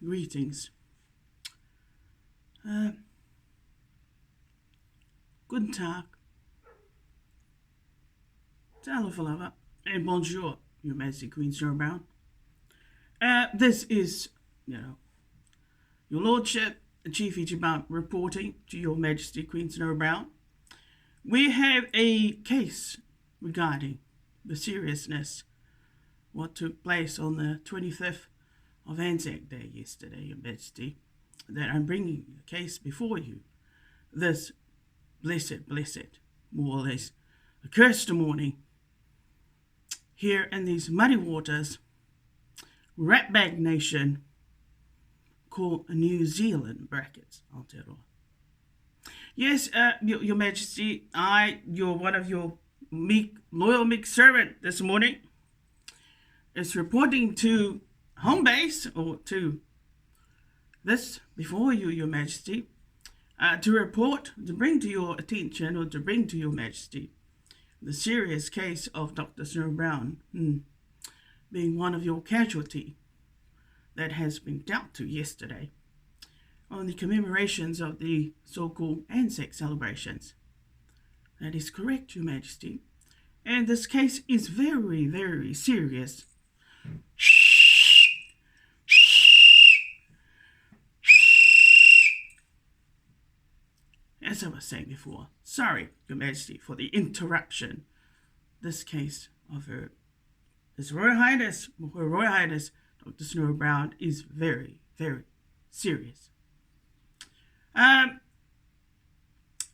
greetings. Guten Tag, Talafalava, and bonjour, Your Majesty Queen Snow Brown. This is, Your Lordship, Chief Ichiban reporting to Your Majesty Queen Snow Brown. We have a case regarding the seriousness what took place on the 25th of Anzac Day yesterday, Your Majesty, that I'm bringing the case before you. This blessed, more or less, accursed morning here in these muddy waters, ratbag nation called New Zealand, brackets, Aotearoa. Yes, Your Majesty, you're one of your loyal meek servant this morning, is reporting to home base, or to this before you, Your Majesty, to bring to your attention, or to bring to Your Majesty, the serious case of Dr. Snow Brown being one of your casualty that has been dealt to yesterday on the commemorations of the so-called Anzac celebrations. That is correct, Your Majesty. And this case is very, very serious. As I was saying before, sorry, Your Majesty, for the interruption. This case of His Royal Highness, Dr. Snow Brown, is very, very serious.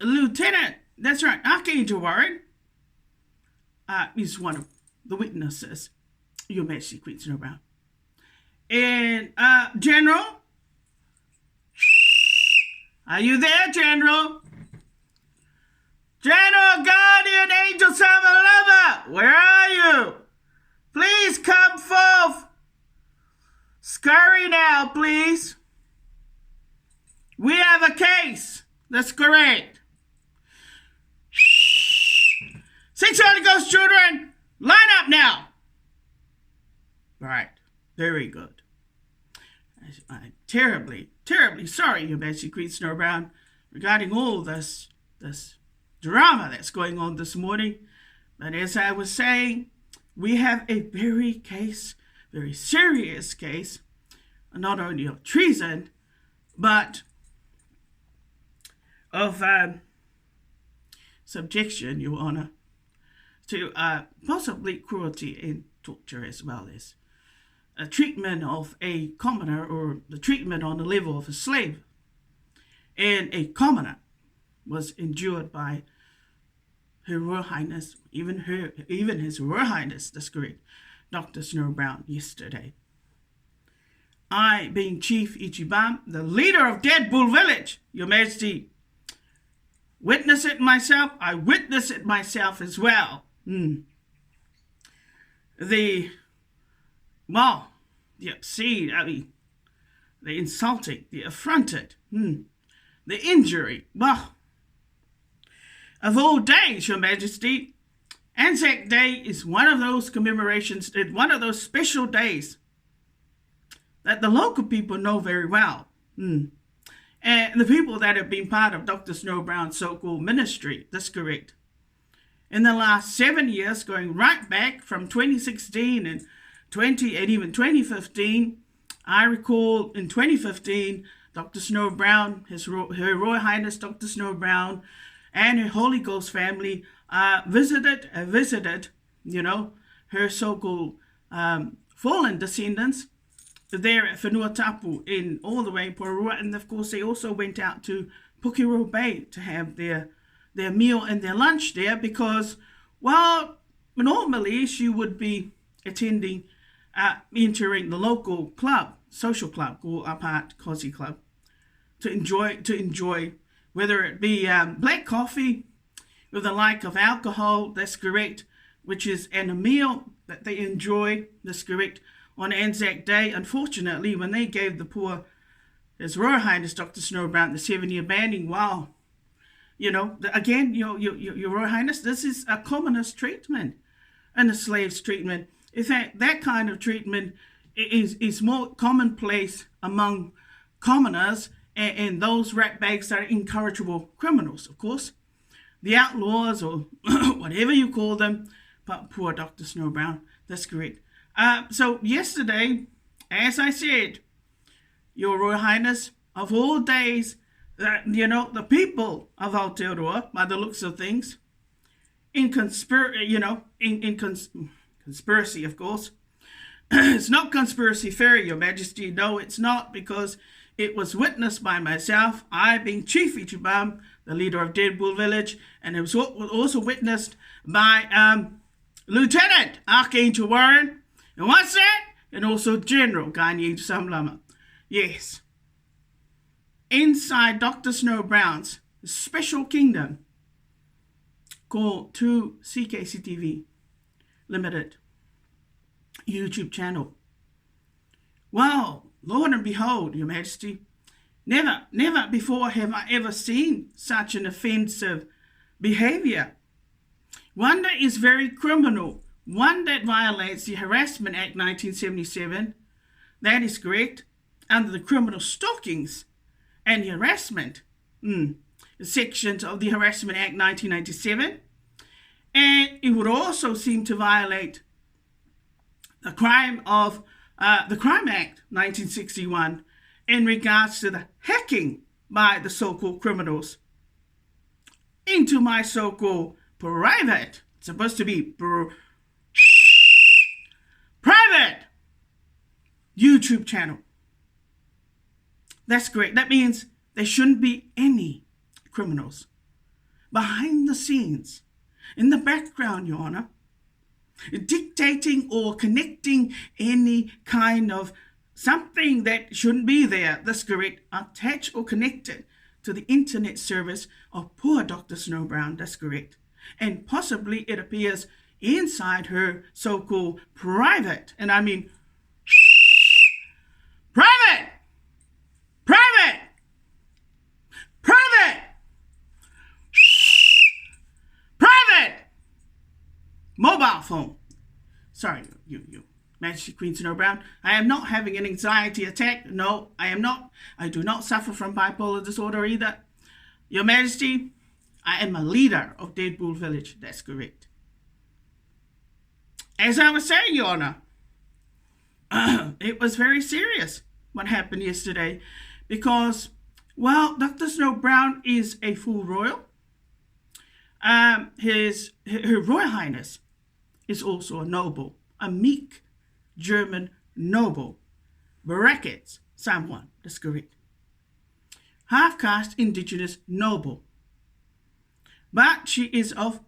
Lieutenant, that's right, Archangel Warren, is one of the witnesses, Your Majesty Queen Snow Brown. And General, are you there, General? General Guardian Angel Summer Lover, where are you? Please come forth. Scurry now, please. We have a case. That's correct. 6 Holy Ghost children, line up now. Right. Very good. I'm terribly sorry, Your Majesty Queen Snow Brown, regarding all this drama that's going on this morning. But as I was saying, we have a very serious case, not only of treason, but of subjection, Your Honor, to possibly cruelty and torture, as well as a treatment of a commoner, or the treatment on the level of a slave. And a commoner was endured by Her Royal Highness, even His Royal Highness, that's correct, Dr. Snow Brown, yesterday. I, being Chief Ichiban, the leader of Dead Bull Village, Your Majesty, witness it myself. I witness it myself as well. The obscene, the insulting, the affronted, the injury, of all days, Your Majesty, Anzac Day is one of those commemorations, one of those special days that the local people know very well. And the people that have been part of Dr. Snow Brown's so-called ministry, that's correct. In the last 7 years, going right back from 2016 and even 2015, I recall in 2015, Dr. Snow Brown, Her Royal Highness Dr. Snow Brown, and her Holy Ghost family visited, her so-called fallen descendants there at Whenua Tapu in all the way in Pororua. And of course, they also went out to Pukero Bay to have their meal and their lunch there, because, well, normally she would be entering the local club, social club called Apart Cozy Club, to enjoy whether it be black coffee with the like of alcohol, that's correct, and a meal that they enjoy, that's correct, on Anzac Day. Unfortunately, when they gave the poor His Royal Highness Dr. Snow Brown the 7-year banning, wow, again, your Royal Highness, this is a commonest treatment and a slave's treatment. In fact, that kind of treatment is more commonplace among commoners and those ratbags that are incorrigible criminals, of course. The outlaws or whatever you call them, but poor Dr. Snow Brown, that's correct. So yesterday, as I said, Your Royal Highness, of all days, the people of Aotearoa, by the looks of things, in conspiracy, of course. It's not conspiracy theory, Your Majesty. No, it's not, because it was witnessed by myself, I being Chief Ichibam, the leader of Dead Bull Village, and it was also witnessed by Lieutenant Archangel Warren, and what's that? And also General Gani Samlama. Yes. Inside Dr. Snow Brown's special kingdom called 2CKCTV Limited YouTube channel. Wow, Lord and behold, Your Majesty, never before have I ever seen such an offensive behavior. One that is very criminal, one that violates the Harassment Act 1977, that is correct, under the criminal stalkings and harassment sections of the Harassment Act 1997, and it would also seem to violate the Crime Act 1961 in regards to the hacking by the so-called criminals into my so-called private, it's supposed to be private YouTube channel. That's great. That means there shouldn't be any criminals behind the scenes, in the background, Your Honor, dictating or connecting any kind of something that shouldn't be there. That's correct. Attached or connected to the internet service of poor Dr. Snow Brown. That's correct. And possibly it appears inside her so-called private, and I mean private mobile phone. Sorry, you Majesty Queen Snow Brown. I am not having an anxiety attack. No, I am not. I do not suffer from bipolar disorder either. Your Majesty, I am a leader of Dead Bull Village. That's correct. As I was saying, Your Honor, it was very serious what happened yesterday because, well, Dr. Snow Brown is a full royal. Her Royal Highness is also a noble, a meek German noble. Brackets, someone, that's correct. Half-caste indigenous noble. But she is of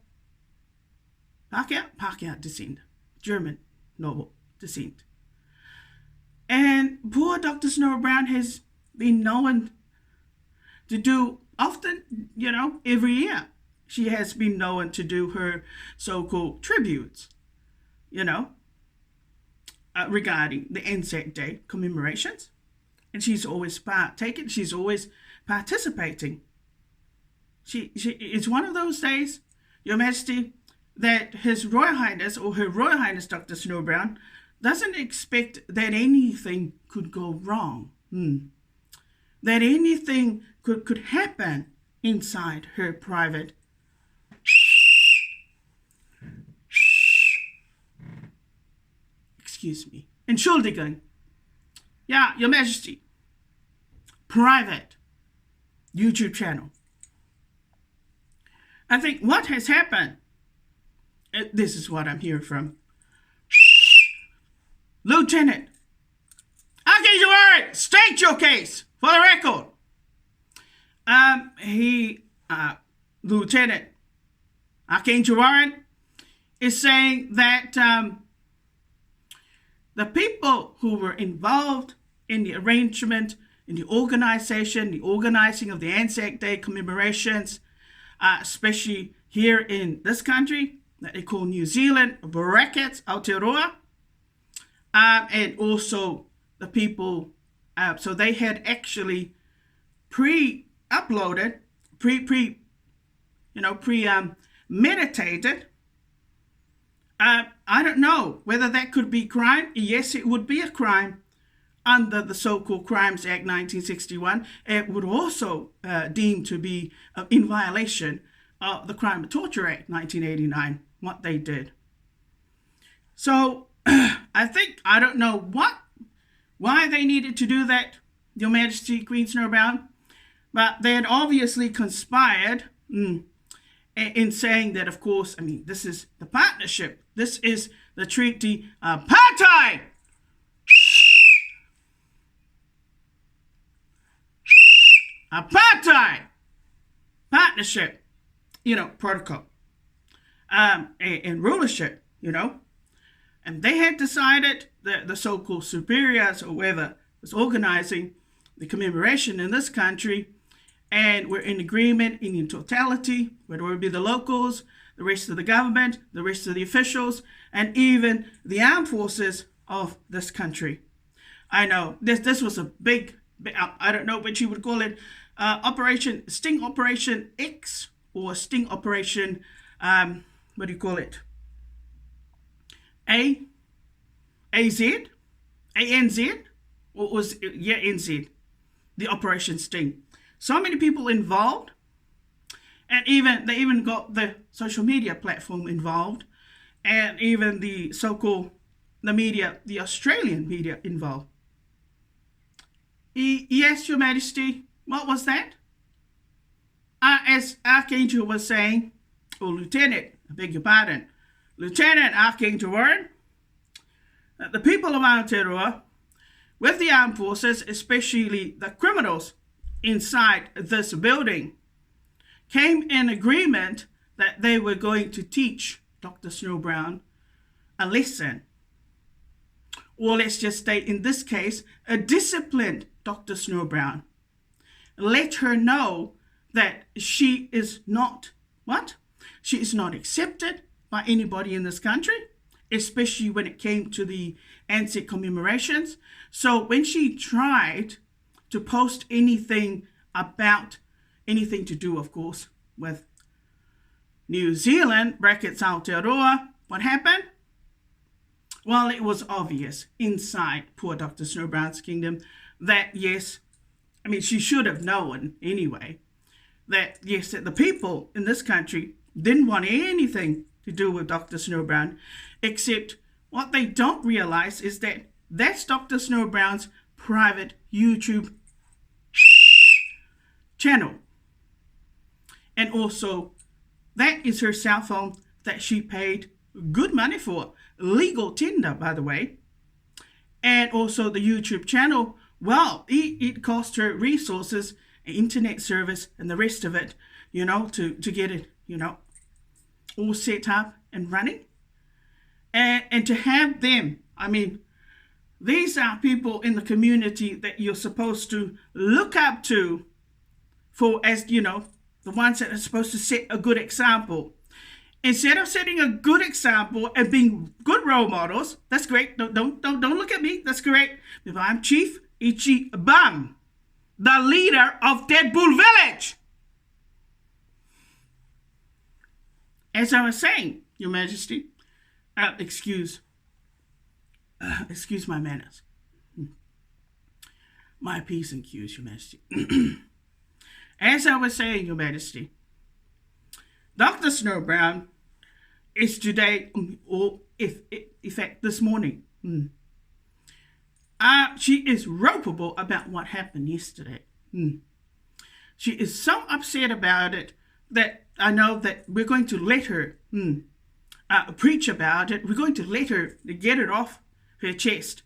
Pakeha descent, German noble descent. And poor Dr. Snow Brown has been known to do often, every year. She has been known to do her so-called tributes, regarding the Anzac Day commemorations. And she's always partaking, she's always participating. It's one of those days, Your Majesty, that His Royal Highness or Her Royal Highness Dr. Snow Brown doesn't expect that anything could go wrong, that anything could happen inside her private. Excuse me. Entschuldigung. Yeah, Your Majesty. Private YouTube channel. I think what has happened, this is what I'm hearing from Lieutenant Archangel Warren, state your case for the record. Lieutenant Archangel Warren is saying that the people who were involved in the arrangement, in the organization, the organizing of the Anzac Day commemorations, especially here in this country that they call New Zealand, brackets, Aotearoa, and also the people, so they had actually pre-uploaded, meditated I don't know whether that could be crime. Yes, it would be a crime under the so-called Crimes Act 1961. It would also deemed to be in violation of the Crime of Torture Act 1989, what they did. So I don't know why they needed to do that, Your Majesty, Queen Snowbound, but they had obviously conspired in saying that, of course, I mean, this is the partnership. This is the treaty apartheid. Apartheid partnership, protocol and rulership, and they had decided that the so-called superiors or whoever was organizing the commemoration in this country, and we're in agreement in totality, whether it be the locals, the rest of the government, the rest of the officials, and even the armed forces of this country. I know this was a big, I don't know what you would call it, Sting Operation X or Sting Operation, what do you call it? ANZ? Or was it, NZ, the Operation Sting. So many people involved, and they even got the social media platform involved, and even the so-called the Australian media involved. Yes, Your Majesty, what was that? As Archangel was saying, or Lieutenant, I beg your pardon, Lieutenant Archangel Warren, that the people of Aotearoa, with the armed forces, especially the criminals inside this building, came in agreement that they were going to teach Dr. Snowbrown a lesson. Or let's just state in this case, a disciplined Dr. Snowbrown. Let her know that she is not, what? She is not accepted by anybody in this country, especially when it came to the Anzac commemorations. So when she tried to post anything about anything to do, of course, with New Zealand, brackets Aotearoa, what happened? Well, it was obvious inside poor Dr. Snowbrown's kingdom that, yes, I mean, she should have known anyway, that, yes, that the people in this country didn't want anything to do with Dr. Snowbrown, except what they don't realize is that that's Dr. Snowbrown's private YouTube channel. And also, that is her cell phone that she paid good money for. Legal tender, by the way. And also the YouTube channel, well, it cost her resources, internet service, and the rest of it, to get it, all set up and running. And to have them, I mean, these are people in the community that you're supposed to look up to for, as, the ones that are supposed to set a good example. Instead of setting a good example and being good role models, that's great. Don't look at me. That's great. If I'm Chief Ichi Bam, the leader of Dead Bull Village. As I was saying, Your Majesty, excuse my manners. My P's and Q's, Your Majesty. As I was saying, Your Majesty, Dr. Snowbrown is today, or in fact this morning, she is ropeable about what happened yesterday. She is so upset about it that I know that we're going to let her preach about it. We're going to let her get it off her chest,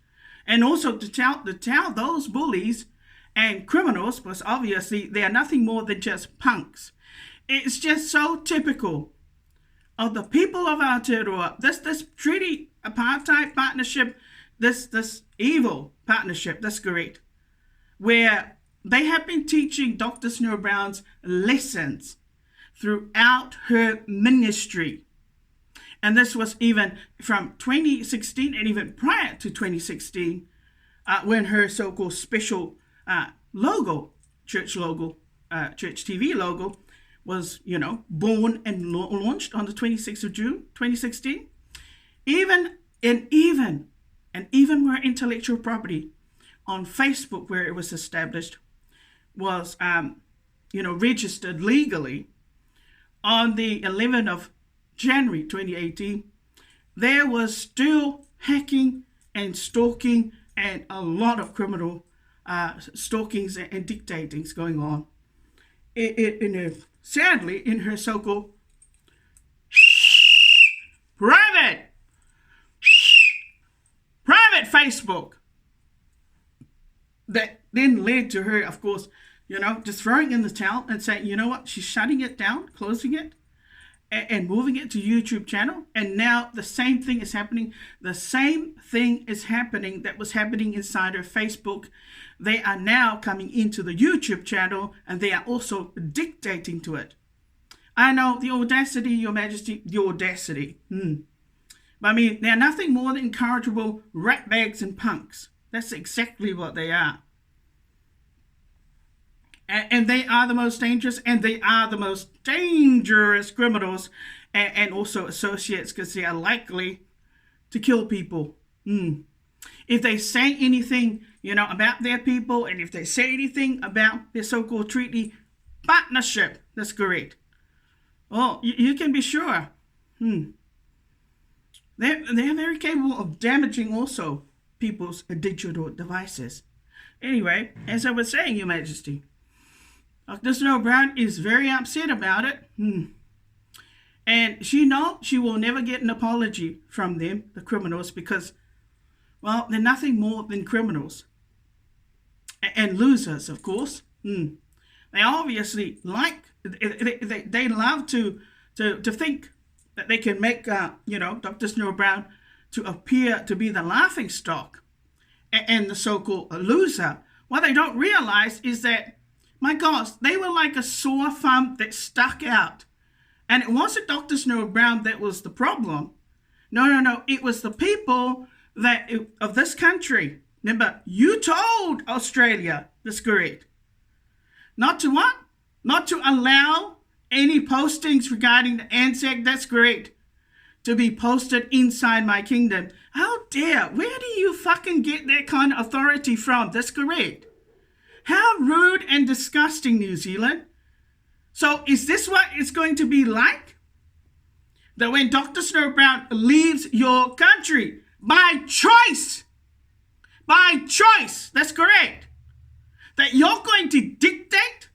and also to tell those bullies and criminals, because obviously they are nothing more than just punks. It's just so typical of the people of Aotearoa. This treaty apartheid partnership, this evil partnership, that's correct, where they have been teaching Dr. Snowbrown's lessons throughout her ministry. And this was even from 2016 and even prior to 2016, when her so-called special logo, church TV logo, was, born and launched on the 26th of June, 2016. Even even where intellectual property on Facebook, where it was established, was registered legally on the 11th of January 2018, there was still hacking and stalking and a lot of criminal stalkings and dictatings going on. Sadly, in her so-called private Facebook, that then led to her, of course, just throwing in the towel and saying, you know what, she's shutting it down, closing it, and moving it to YouTube channel. And now the same thing is happening. The same thing is happening that was happening inside her Facebook. They are now coming into the YouTube channel, and they are also dictating to it. I know, the audacity, Your Majesty, the audacity. But I mean, they're nothing more than incorrigible ratbags and punks. That's exactly what they are. And they are the most dangerous, and they are the most dangerous criminals and also associates, because they are likely to kill people. If they say anything, about their people, and if they say anything about their so-called treaty partnership, that's correct. Oh, you can be sure. They're very capable of damaging also people's digital devices. Anyway, as I was saying, Your Majesty, Dr. Snow Brown is very upset about it. And she knows she will never get an apology from them, the criminals, because, well, they're nothing more than criminals. And losers, of course. They obviously they love to think that they can make, Dr. Snow Brown to appear to be the laughing stock and the so-called loser. What they don't realize is that, my gosh, they were like a sore thumb that stuck out. And it wasn't Dr. Snow Brown that was the problem. No. It was the people of this country. Remember, you told Australia, that's correct, not to what? Not to allow any postings regarding the Anzac, that's correct, to be posted inside my kingdom. How dare? Where do you fucking get that kind of authority from? That's correct. How rude and disgusting, New Zealand. So is this what it's going to be like? That when Dr. Snow Brown leaves your country by choice, that's correct, that you're going to dictate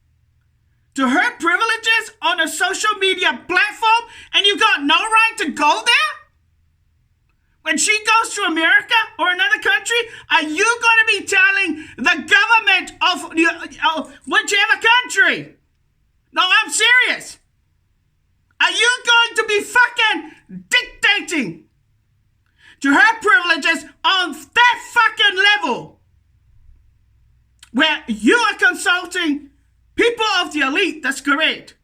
to her privileges on a social media platform, and you got no right to go there? When she goes to America or another country, are you going to be telling the government of whichever country? No, I'm serious. Are you going to be fucking dictating to her privileges on that fucking level, where you are consulting people of the elite, that's correct,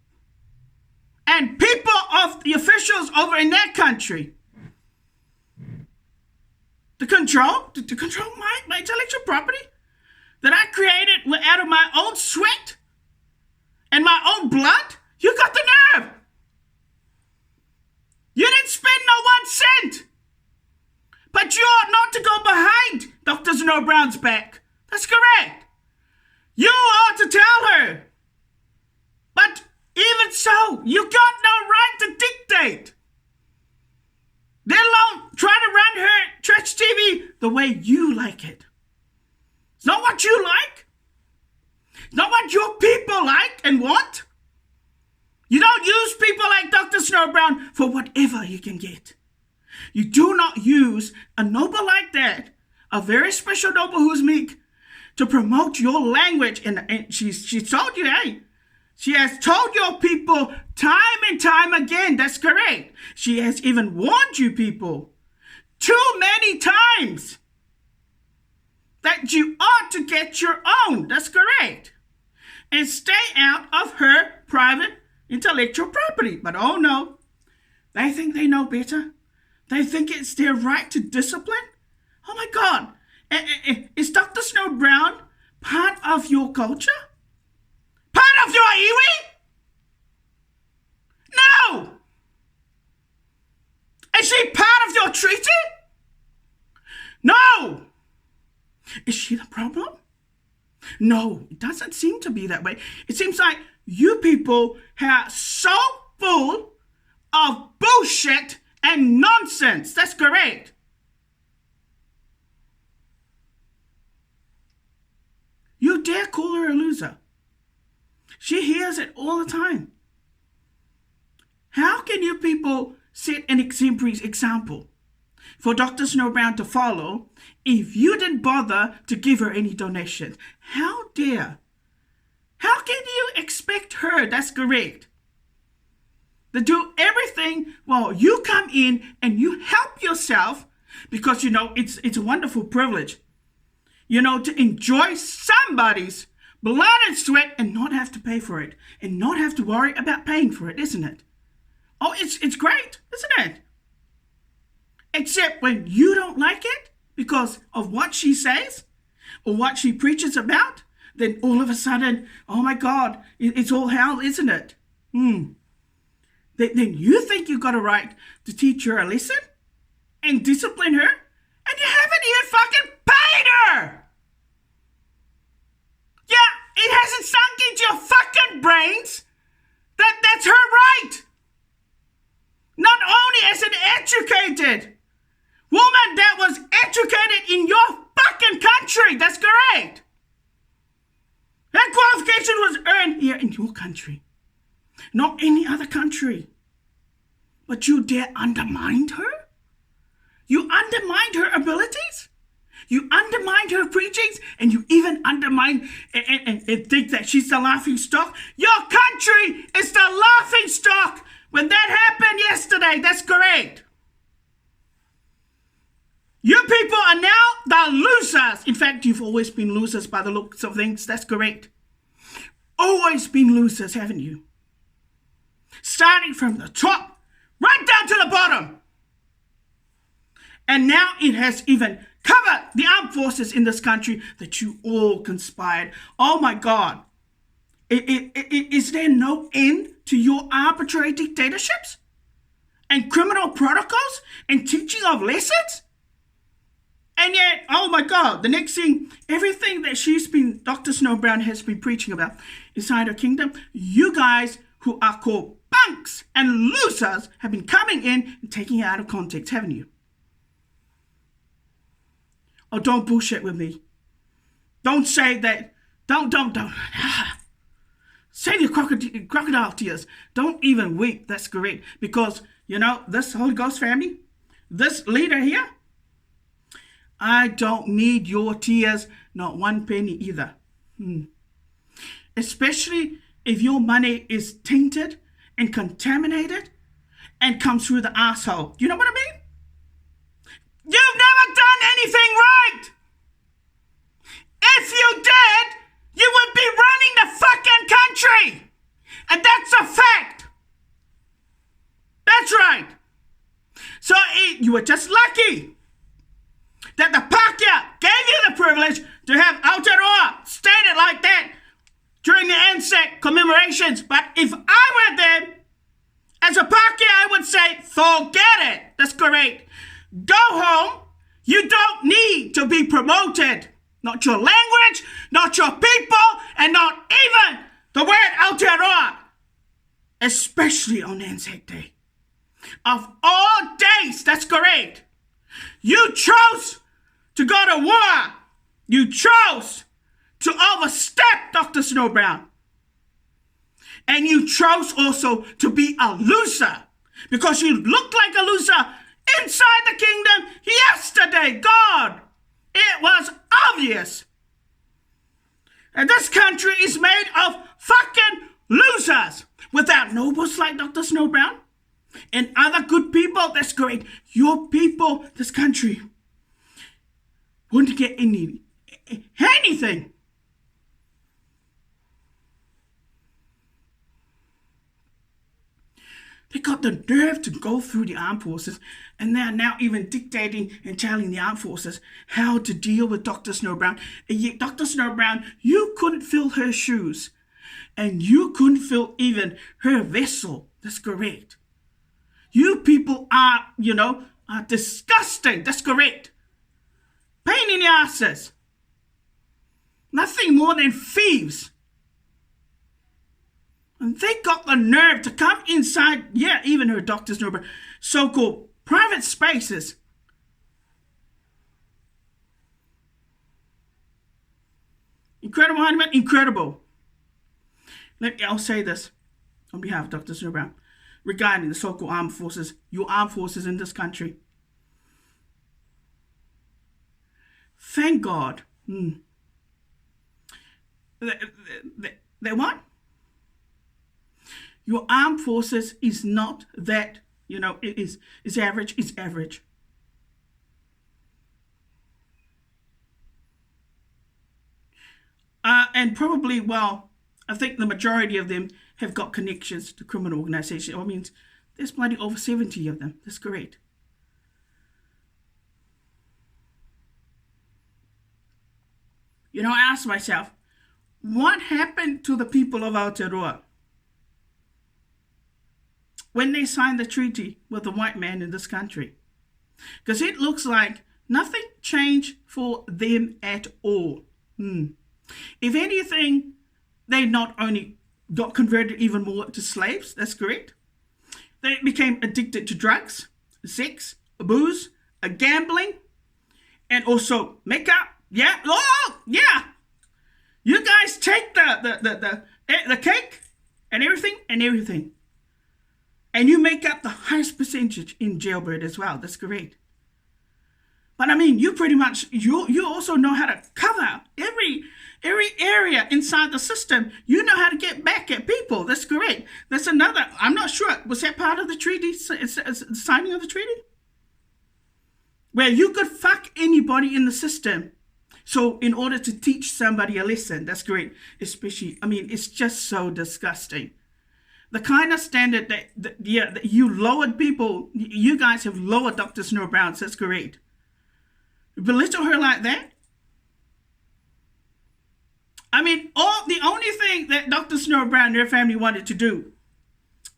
and people of the officials over in that country to control my intellectual property that I created out of my own sweat and my own blood? You got the nerve. You didn't spend no 1 cent. But you ought not to go behind Dr. Snow Brown's back. That's correct. You ought to tell her. But even so, you got no right to dictate. Let alone try to run her trash TV the way you like it. It's not what you like. It's not what your people like and want. You don't use people like Dr. Snow Brown for whatever you can get. You do not use a noble like that, a very special noble who's meek, to promote your language. And she's told you, hey, she has told your people time and time again, that's correct. She has even warned you people too many times that you ought to get your own, that's correct, and stay out of her private intellectual property. But oh no, they think they know better. They think it's their right to discipline. Oh my God, is Dr. Snow Brown part of your culture? Part of your iwi? No! Is she part of your treated? No. Is she the problem? No, it doesn't seem to be that way. It seems like you people are so full of bullshit and nonsense. That's correct. You dare call her a loser? She hears it all the time. How can you people set an exemplary example for Dr. Snow Brown to follow if you didn't bother to give her any donations? How dare? How can you expect her, that's correct, to do everything while you come in and you help yourself because, it's a wonderful privilege, to enjoy somebody's blood and sweat and not have to pay for it and not have to worry about paying for it, isn't it? Oh, it's great, isn't it? Except when you don't like it because of what she says or what she preaches about, then all of a sudden, oh my God, it's all hell, isn't it? Then you think you've got a right to teach her a lesson and discipline her, and you haven't even fucking paid her! Yeah, it hasn't sunk into your fucking brains that that's her right! Not only as an educated woman that was educated in your fucking country, that's correct. That qualification was earned here in your country, not any other country. But you dare undermine her? You undermined her abilities? You undermined her preachings, and you even undermine and think that she's the laughing stock? Your country is the laughing stock! When that happened yesterday, that's correct. You people are now the losers. In fact, you've always been losers by the looks of things. That's correct. Always been losers, haven't you? Starting from the top, right down to the bottom. And now it has even covered the armed forces in this country that you all conspired. Oh my God. Is there no end to your arbitrary dictatorships and criminal protocols and teaching of lessons? And yet, oh my God, the next thing, everything that Dr. Snow Brown has been preaching about inside her kingdom, you guys who are called punks and losers have been coming in and taking it out of context, haven't you? Oh, don't bullshit with me. Don't say that. Don't. Save your crocodile tears. Don't even weep. That's correct. Because, this Holy Ghost family, this leader here, I don't need your tears, not one penny either. Especially if your money is tainted and contaminated and comes through the asshole. You know what I mean? You've never done anything right. If you did, you would be running the fucking country. And that's a fact. That's right. So you were just lucky that the Pākehā gave you the privilege to have Aotearoa stated like that during the Anzac commemorations. But if I were there, as a Pākehā, I would say, forget it. That's correct. Go home. You don't need to be promoted. Not your language, not your people, and not even the word Aotearoa. Especially on Anzac Day. Of all days, that's correct. You chose to go to war. You chose to overstep Dr. Snow Brown. And you chose also to be a loser. Because you looked like a loser inside the kingdom yesterday. God, it was obvious. And this country is made of fucking losers. Without nobles like Dr. Snow Brown and other good people, that's great. Your people, this country, wouldn't get anything. They got the nerve to go through the armed forces, and they are now even dictating and telling the armed forces how to deal with Dr. Snow Brown. And yet, Dr. Snow Brown, you couldn't fill her shoes, and you couldn't fill even her vessel. That's correct. You people are, are disgusting. That's correct. Pain in the asses. Nothing more than thieves. And they got the nerve to come inside, even her doctors know about so-called private spaces. Incredible, Honeyman, incredible. I'll say this on behalf of Dr. Snowbrown regarding the so-called armed forces, your armed forces in this country. Thank God. They what? Your armed forces is not that, it is average, it's average. And probably, I think the majority of them have got connections to criminal organizations. I mean, there's bloody over 70 of them. That's great. I asked myself, what happened to the people of Aotearoa when they signed the treaty with the white man in this country? Because it looks like nothing changed for them at all. If anything, they not only got converted even more to slaves, that's correct. They became addicted to drugs, sex, booze, gambling, and also makeup. Yeah, you guys take the cake and everything. And you make up the highest percentage in jailbird as well. That's great. But I mean, you pretty much, you also know how to cover every area inside the system. You know how to get back at people. That's great. That's another, I'm not sure. Was that part of the treaty, signing of the treaty? Where you could fuck anybody in the system. So in order to teach somebody a lesson, that's great. Especially, I mean, it's just so disgusting. The kind of standard that you lowered people, you guys have lowered Dr. Snowbrown. That's great. Belittle her like that? I mean, the only thing that Dr. Snowbrown and their family wanted to do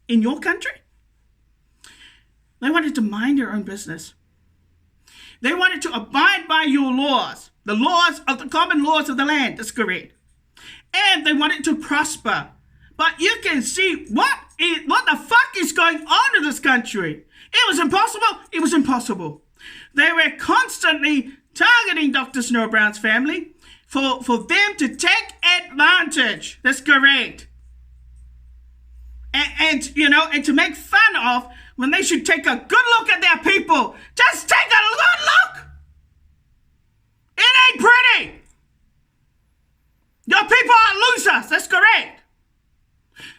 in your country, they wanted to mind their own business. They wanted to abide by your laws, the laws of the common laws of the land. That's correct. And they wanted to prosper. But you can see what the fuck is going on in this country. It was impossible. It was impossible. They were constantly targeting Dr. Snowbrown's family for them to take advantage. That's correct. And to make fun of when they should take a good look at their people. Just take a good look. It ain't pretty. Your people are losers. That's correct.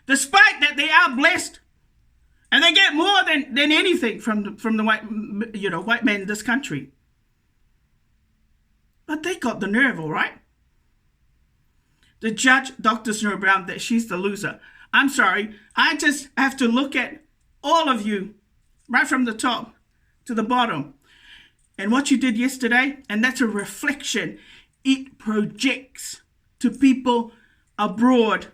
Despite that they are blessed and they get more than anything from the white man in this country. But they got the nerve, all right? To judge Dr. Snowbrown that she's the loser. I'm sorry. I just have to look at all of you right from the top to the bottom and what you did yesterday, and that's a reflection. It projects to people abroad,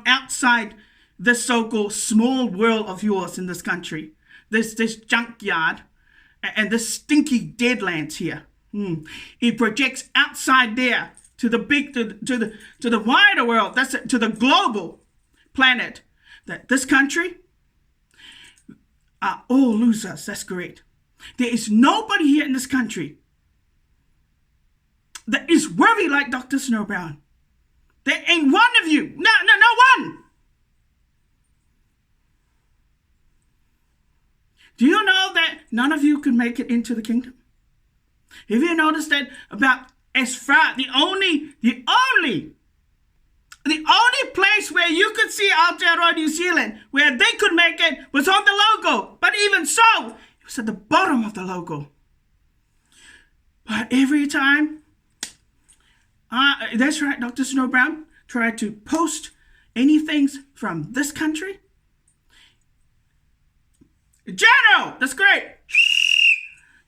outside this so-called small world of yours in this country, this junkyard and this stinky deadlands here. It projects outside there to the big, to the wider world. That's to the global planet. That this country are all losers. That's correct. There is nobody here in this country that is worthy like Dr. Snowbrown. There ain't one of you. No one. Do you know that none of you could make it into the kingdom? Have you noticed that about as far, the only place where you could see Aotearoa, New Zealand, where they could make it was on the logo. But even so, it was at the bottom of the logo. But every time, that's right, Dr. Snowbrown tried to post anything from this country. General, that's great.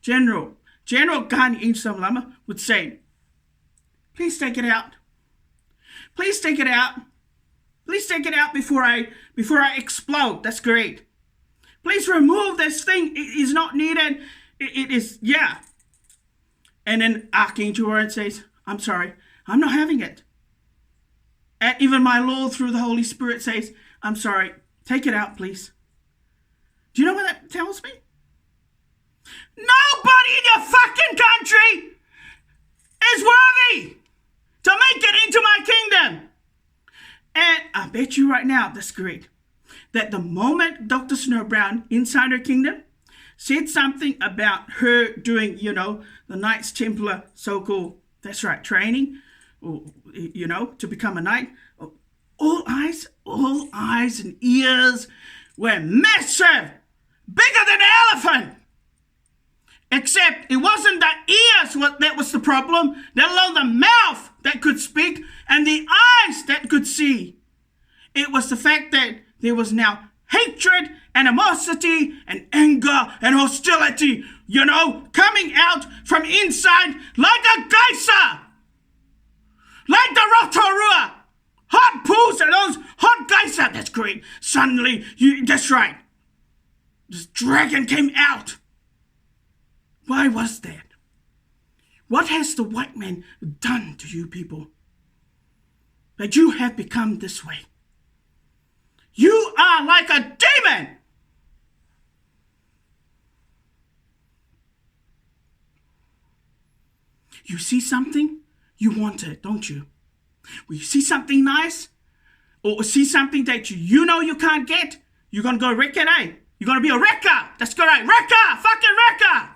General Kani Insam Lama would say, please take it out. Please take it out. Please take it out before I explode. That's great. Please remove this thing. It is not needed. It is, yeah. And then Archangel Uriel says, I'm sorry, I'm not having it. And even my Lord through the Holy Spirit says, I'm sorry, take it out, please. Do you know what that tells me? Nobody in your fucking country is worthy to make it into my kingdom. And I bet you right now, that's great, that the moment Dr. Snow Brown inside her kingdom said something about her doing, the Knights Templar so-called, that's right, training, or, to become a knight, all eyes and ears were massive, bigger than an elephant. Except it wasn't the ears that was the problem, let alone the mouth that could speak and the eyes that could see. It was the fact that there was now hatred, animosity, and anger and hostility, coming out from inside like a geyser. Like the Rotorua. Hot pools and those hot geyser. That's great. Suddenly, that's right. This dragon came out. Why was that? What has the white man done to you people? That you have become this way. You are like a demon. You see something, you want it, don't you? When you see something nice, or see something that you know you can't get, you're going to go wreck it, eh? You're going to be a wrecker. That's correct. Wrecker. Fucking wrecker.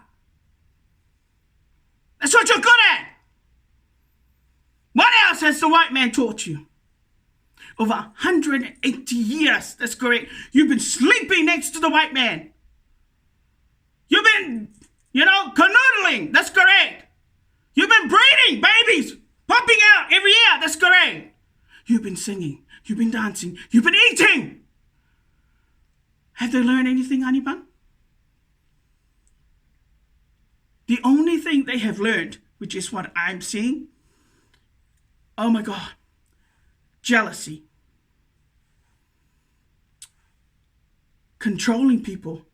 That's what you're good at. What else has the white man taught you? Over 180 years, that's correct. You've been sleeping next to the white man. You've been, canoodling, that's correct. You've been breeding babies, popping out every year, that's correct. You've been singing, you've been dancing, you've been eating. Have they learned anything, honey bun? The only thing they have learned, which is what I'm seeing, oh my God, jealousy, controlling people,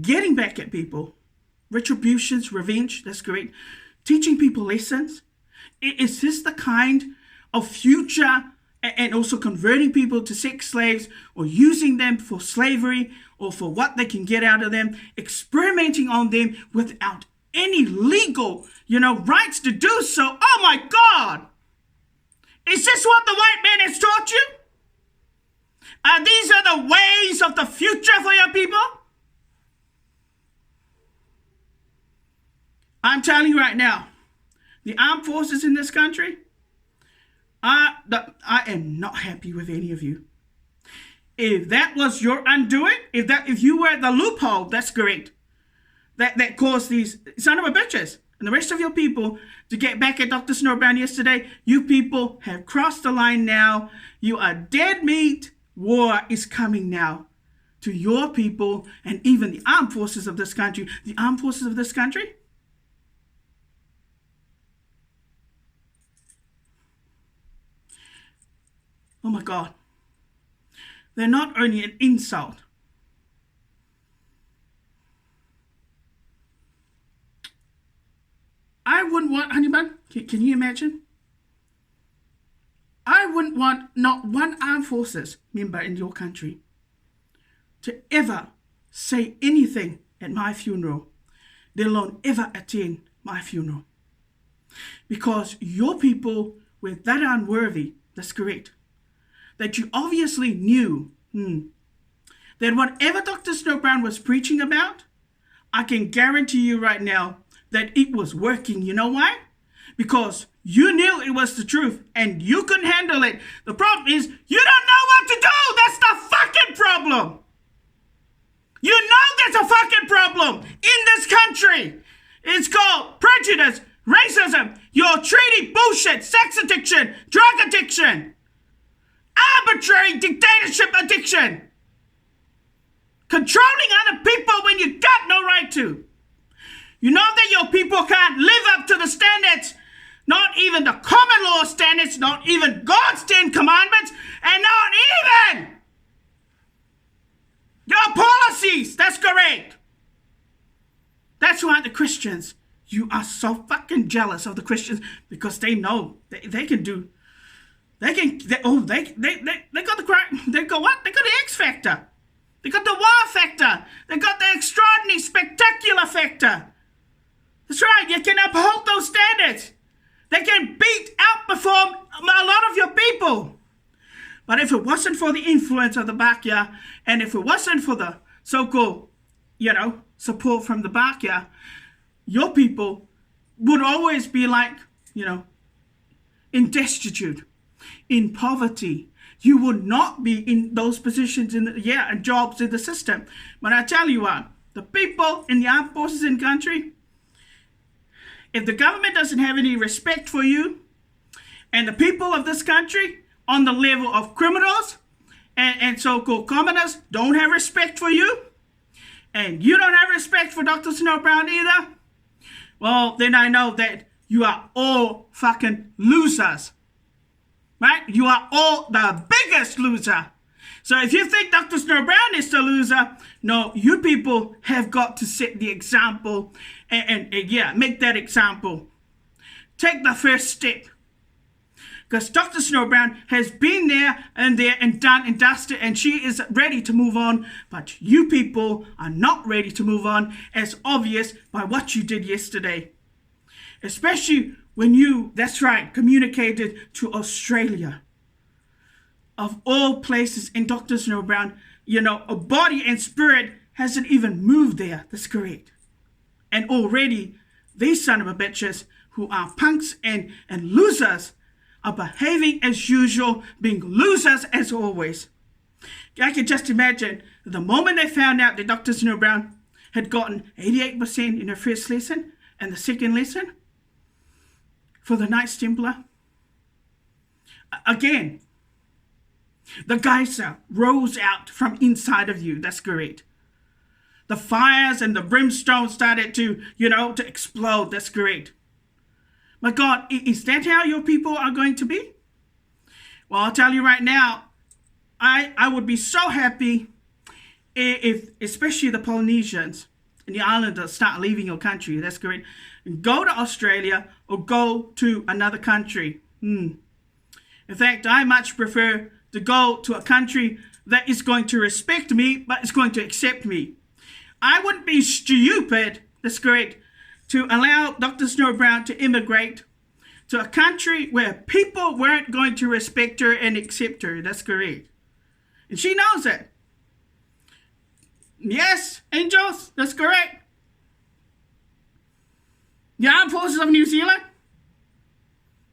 getting back at people, retributions, revenge, that's great, teaching people lessons. Is this the kind of future, and also converting people to sex slaves or using them for slavery or for what they can get out of them, experimenting on them without any legal, rights to do so? Oh my God! Is this what the white man has taught you? These are the ways of the future for your people? I'm telling you right now, the armed forces in this country, I am not happy with any of you. If that was your undoing, if you were the loophole, that's correct. That caused these son of a bitches and the rest of your people to get back at Dr. Snow Brown yesterday. You people have crossed the line now. You are dead meat. War is coming now to your people and even the armed forces of this country. The armed forces of this country? Oh my God. They're not only an insult. I wouldn't want, honey bun, can you imagine? I wouldn't want not one armed forces member in your country to ever say anything at my funeral, let alone ever attend my funeral. Because your people were that unworthy, that's correct, that you obviously knew that whatever Dr. Snow Brown was preaching about, I can guarantee you right now that it was working. You know why? Because you knew it was the truth and you couldn't handle it. The problem is you don't know what to do. That's the fucking problem. You know there's a fucking problem in this country. It's called prejudice, racism, your treaty bullshit, sex addiction, drug addiction, arbitrary dictatorship addiction, controlling other people when you got no right to. You know that your people can't live up to the standards, not even the common law standards, not even God's 10 commandments, and not even your policies. That's correct. Christians, you are so fucking jealous of the Christians because they know they can do. They got the crack. They got what? They got the X factor. They got the wow factor. They got the extraordinary, spectacular factor. That's right. You can uphold those standards. They can outperform a lot of your people. But if it wasn't for the influence of the Bākya, and if it wasn't for the so-called, support from the Bākya, your people would always be like, in destitute, in poverty. You would not be in those positions and jobs in the system. But I tell you what, the people in the armed forces in the country, if the government doesn't have any respect for you, and the people of this country on the level of criminals and so-called commoners don't have respect for you, and you don't have respect for Dr. Snow Brown either, well, then I know that you are all fucking losers. Right? You are all the biggest loser. So if you think Dr. Snow Brown is the loser, no, you people have got to set the example and make that example. Take the first step. Because Dr. Snow Brown has been there and done and dusted, and she is ready to move on. But you people are not ready to move on, as obvious by what you did yesterday. Especially when you, that's right, communicated to Australia. Of all places in Dr. Snow Brown, a body and spirit hasn't even moved there. That's correct. And already, these son of a bitches who are punks and losers are behaving as usual, being losers as always. I can just imagine the moment they found out that Dr. Snow Brown had gotten 88% in her first lesson and the second lesson for the Knights Templar. Again, the geyser rose out from inside of you. That's correct. The fires and the brimstone started to explode. That's correct. My God, is that how your people are going to be? Well, I'll tell you right now, I would be so happy if especially the Polynesians and the islanders start leaving your country. That's correct. Go to Australia or go to another country. In fact, I much prefer to go to a country that is going to respect me, but is going to accept me. I wouldn't be stupid, that's correct, to allow Dr. Snow Brown to immigrate to a country where people weren't going to respect her and accept her. That's correct. And she knows it. Yes, angels, that's correct. The Armed Forces of New Zealand,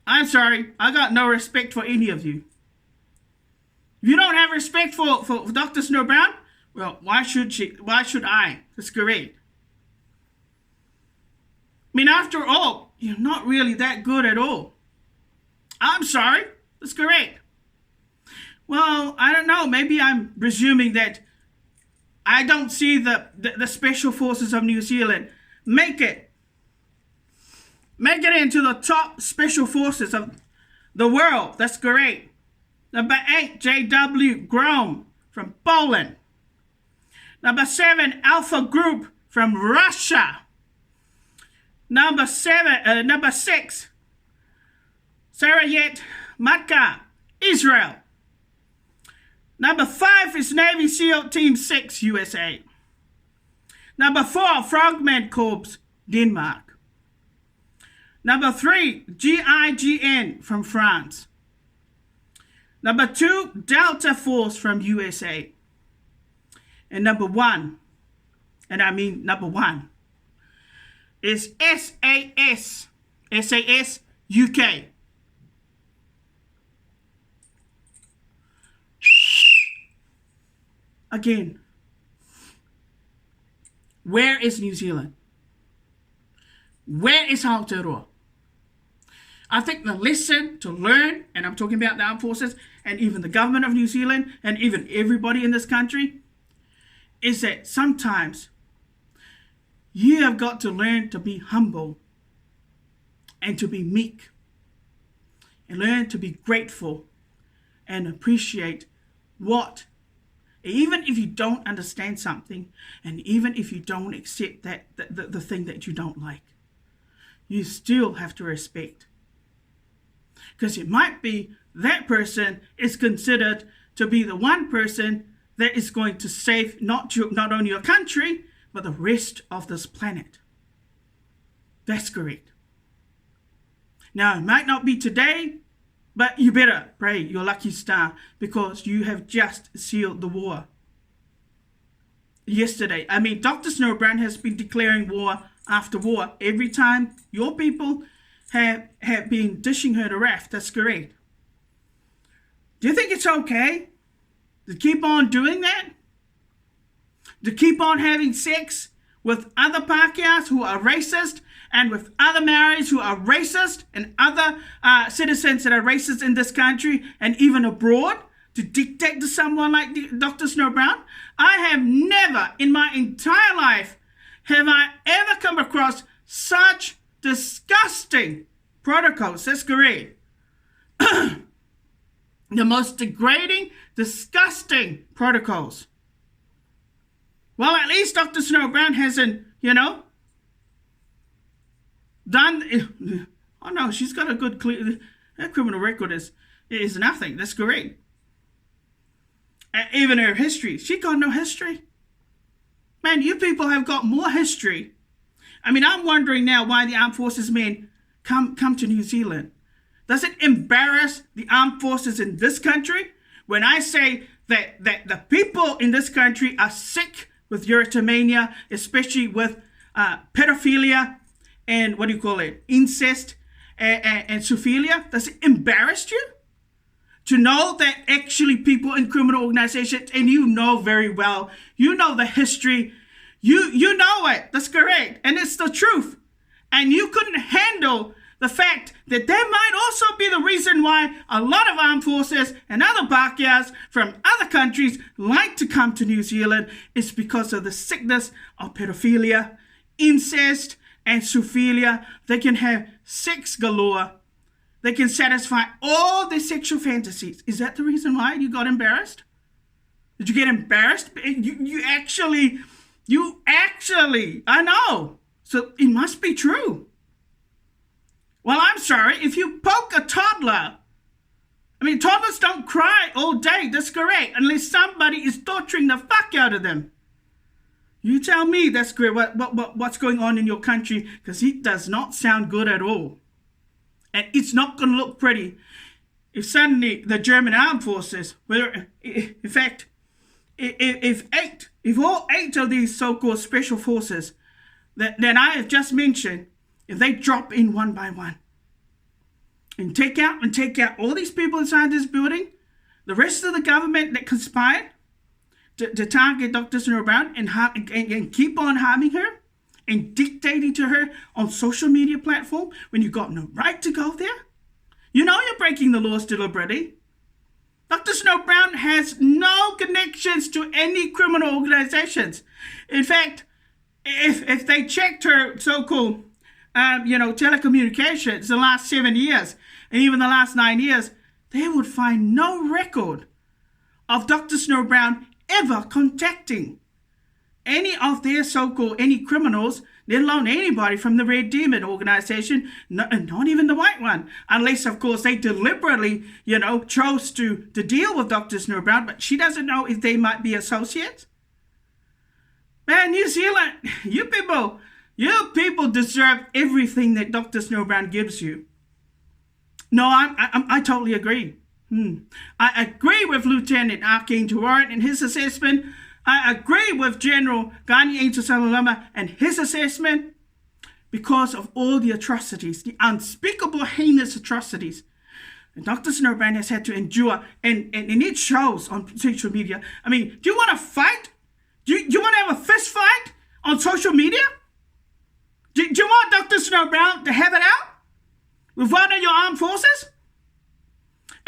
I'm sorry, I got no respect for any of you. If you don't have respect for Dr. Snow Brown, well, why should I? That's correct. I mean, after all, you're not really that good at all. I'm sorry. That's correct. Well, I don't know. Maybe I'm presuming that I don't see the Special Forces of New Zealand make it into the top Special Forces of the world. That's correct. Number 8, J.W. Grom from Poland. Number 7, Alpha Group from Russia. Number 6, Sarayet Matka, Israel. Number 5 is Navy SEAL Team 6, USA. Number 4, Frogman Corps, Denmark. Number 3, GIGN from France. Number 2, Delta Force from USA. And number 1, and I mean number 1, is SAS UK. Again, where is New Zealand? Where is Aotearoa? I think the lesson to learn, and I'm talking about the armed forces and even the government of New Zealand and even everybody in this country, is that sometimes you have got to learn to be humble and to be meek and learn to be grateful and appreciate what Even if you don't understand something, and even if you don't accept the thing that you don't like, you still have to respect. Because it might be that person is considered to be the one person that is going to save not only your country, but the rest of this planet. That's correct. Now, it might not be today, but you better pray your lucky star, because you have just sealed the war. Yesterday, Dr. Snowbrown has been declaring war after war every time your people have been dishing her the wrath. That's correct. Do you think it's okay to keep on doing that? To keep on having sex with other Pākehās who are racist, and with other Maoris who are racist, and other citizens that are racist in this country and even abroad, to dictate to someone like Dr. Snowbrown? I have never in my entire life have I ever come across such disgusting protocols. That's correct. The most degrading, disgusting protocols. Well, at least Dr. Snowbrown hasn't, done. Oh no, she's got a good her criminal record is nothing. That's correct. Even her history, she got no history. Man, you people have got more history. I'm wondering now why the Armed Forces men come to New Zealand. Does it embarrass the armed forces in this country when I say that the people in this country are sick with erotomania, especially with pedophilia and incest and zoophilia? Does it embarrass you to know that actually people in criminal organizations, and you know very well, you know the history, you know it, that's correct, and it's the truth, and you couldn't handle the fact that there might also be the reason why a lot of armed forces and other Pākehās from other countries like to come to New Zealand is because of the sickness of pedophilia, incest, and zoophilia. They can have sex galore. They can satisfy all their sexual fantasies. Is that the reason why you got embarrassed? Did you get embarrassed? You actually, I know. So it must be true. Well, I'm sorry, if you poke a toddler, toddlers don't cry all day, that's correct, unless somebody is torturing the fuck out of them. You tell me that's great. What's going on in your country, because it does not sound good at all. And it's not going to look pretty if suddenly the German armed forces, in fact, if all 8 of these so-called special forces that I have just mentioned, if they drop in one by one and take out all these people inside this building, the rest of the government that conspired to target Dr. Snowbrown and keep on harming her and dictating to her on social media platform when you got no right to go there, you're breaking the laws deliberately. Dr. Snowbrown has no connections to any criminal organizations. In fact, if they checked her so-called telecommunications the last 7 years and even the last 9 years, they would find no record of Dr. Snowbrown ever contacting any of their any criminals, let alone anybody from the Red Demon organization, not even the white one, unless of course they deliberately, chose to deal with Dr. Snowbrown, but she doesn't know if they might be associates. Man, New Zealand, you people deserve everything that Dr. Snowbrown gives you. No, I totally agree. I agree with Lieutenant Archangel Warren and his assessment. I agree with General Gani Angel Salalama and his assessment, because of all the atrocities, the unspeakable, heinous atrocities that Dr. Snowbrown has had to endure, and it shows on social media. Do you want to fight? Do you want to have a fist fight on social media? Do you want Dr. Snowbrown to have it out with one of your armed forces?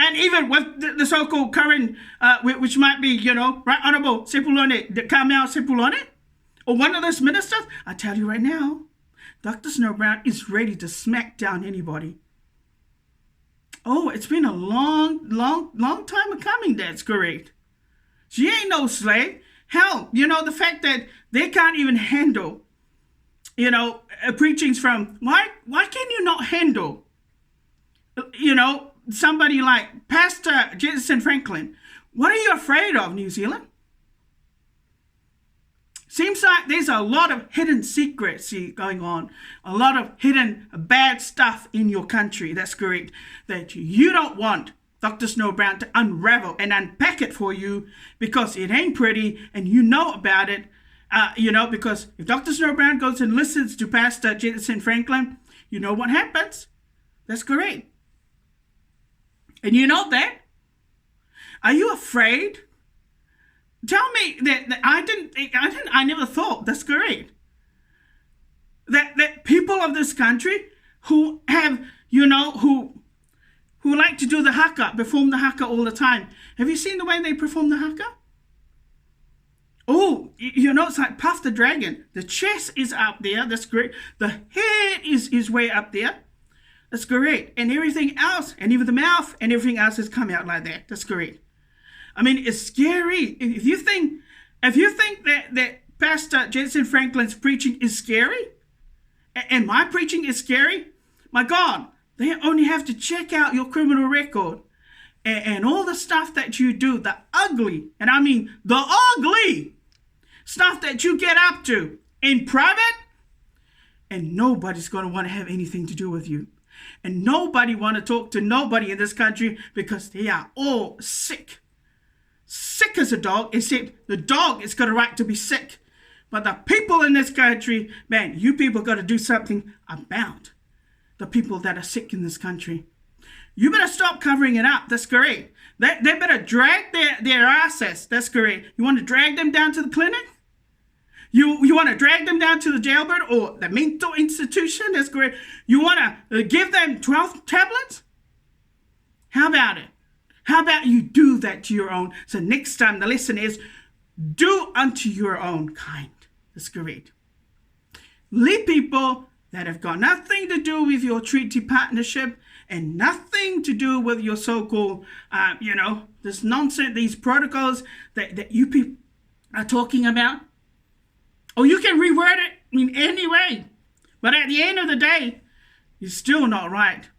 And even with the so-called current, which might be, Right Honorable Kamau Sepulone, or one of those ministers, I tell you right now, Dr. Snowbrown is ready to smack down anybody. Oh, it's been a long time coming, that's correct. She ain't no slave. Hell, the fact that they can't even handle, preachings from, why can you not handle, somebody like Pastor Jensen Franklin? What are you afraid of, New Zealand? Seems like there's a lot of hidden secrets going on, a lot of hidden bad stuff in your country, that's correct, that you don't want Dr. Snow Brown to unravel and unpack it for you because it ain't pretty and you know about it, because if Dr. Snow Brown goes and listens to Pastor Jensen Franklin, you know what happens. That's correct. And you know that. Are you afraid? Tell me that I never thought, that's correct, that people of this country who have, who like to do the haka, perform the haka all the time. Have you seen the way they perform the haka? Oh, it's like Puff the Dragon. The chest is up there, that's great. The head is way up there. That's correct. And everything else, and even the mouth and everything else has come out like that. That's correct. I mean, it's scary. If you think that Pastor Jensen Franklin's preaching is scary, and my preaching is scary, my God, they only have to check out your criminal record and all the stuff that you do, the ugly, and I mean the ugly stuff that you get up to in private, and nobody's going to want to have anything to do with you. And nobody want to talk to nobody in this country because they are all sick. Sick as a dog, except the dog has got a right to be sick. But the people in this country, man, you people got to do something about the people that are sick in this country. You better stop covering it up. That's correct. They better drag their asses. That's correct. You want to drag them down to the clinic? You want to drag them down to the jailbird or the mental institution? That's correct. You want to give them 12 tablets? How about it? How about you do that to your own? So next time the lesson is, do unto your own kind. That's correct. Leave people that have got nothing to do with your treaty partnership and nothing to do with your so-called, this nonsense, these protocols that you people are talking about. Or you can reword it in any way. But at the end of the day, you're still not right.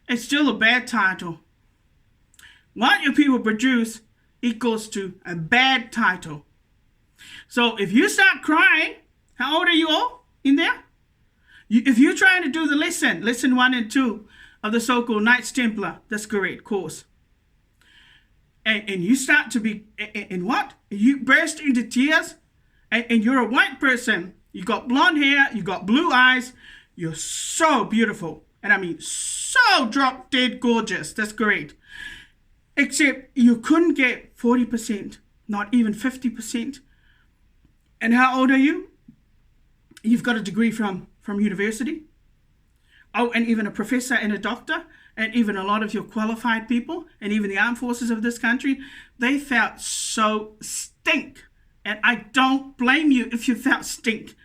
It's still a bad title. What you people produce equals to a bad title. So if you start crying, how old are you all in there? If you're trying to do the lesson 1 and 2 of the so-called Knights Templar, that's correct course. And you start to be, and what? You burst into tears, and you're a white person. You got blonde hair, you got blue eyes, you're so beautiful. And I mean, so drop dead gorgeous, that's correct. Except you couldn't get 40%, not even 50%. And how old are you? You've got a degree from university. Oh, and even a professor and a doctor, and even a lot of your qualified people, and even the armed forces of this country, they felt so stink. And I don't blame you if you felt stink.